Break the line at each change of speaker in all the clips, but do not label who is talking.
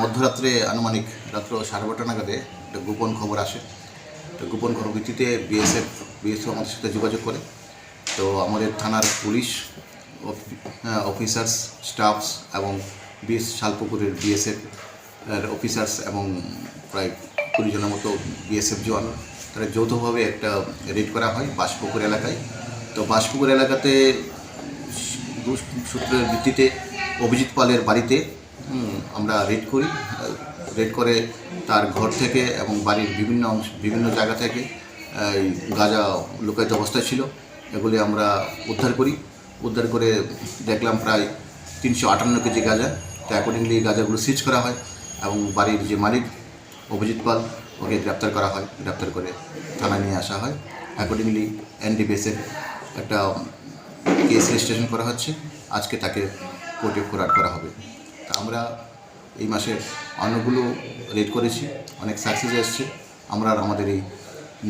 মধ্যরাত্রে আনুমানিক রাত্র 12:30 নাগাদে একটা গোপন খবর আসে। তো গোপন খবর ভিত্তিতে বিএসএফ আমাদের সাথে যোগাযোগ করে। তো আমাদের থানার পুলিশ অফিসার্স, স্টাফস এবং 20 শালপুকুরের বিএসএফ অফিসার্স এবং প্রায় 20 জনের মতো বিএসএফ জওয়ান, তারা যৌথভাবে একটা রেড করা হয় বাঁশপুকুর এলাকায়। তো বাঁশপুকুর এলাকাতে সূত্রের ভিত্তিতে অভিজিৎ পালের বাড়িতে আমরা রেড করি। রেড করে তার ঘর থেকে এবং বাড়ির বিভিন্ন জায়গা থেকে গাঁজা লুকায়িত অবস্থায় ছিল, এগুলি আমরা উদ্ধার করি। উদ্ধার করে দেখলাম প্রায় 358 কেজি গাঁজা। তো অ্যাকর্ডিংলি গাঁজাগুলো সিজ করা হয় এবং বাড়ির যে মালিক অভিজিৎ পাল, ওকে গ্রেপ্তার করা হয়। গ্রেপ্তার করে থানায় নিয়ে আসা হয়। অ্যাকর্ডিংলি এনডিপিএসের একটা কেস রেজিস্ট্রেশন করা হচ্ছে। আজকে তাকে কোর্টে ফরওয়ার্ড করা হবে। তা আমরা এই মাসে অন্যগুলো রেড করেছি, অনেক সাকসেস এসছে। আমরা আমাদের এই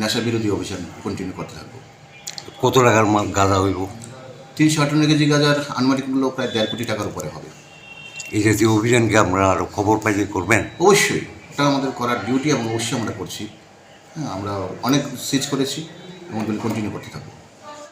নেশা বিরোধী অভিযান কন্টিনিউ করতে থাকবো।
কত টাকার গাঁজা হইব?
358 কেজি গাঁজার আনুমানিকগুলো প্রায় 1.5 কোটি টাকার উপরে হবে।
এই জাতীয় অভিযানকে আপনারা আরও খবর পাইলে করবেন?
অবশ্যই, এটা আমাদের করার ডিউটি এবং অবশ্যই আমরা করছি। হ্যাঁ, আমরা অনেক সিজ করেছি এবং কন্টিনিউ করতে থাকবো।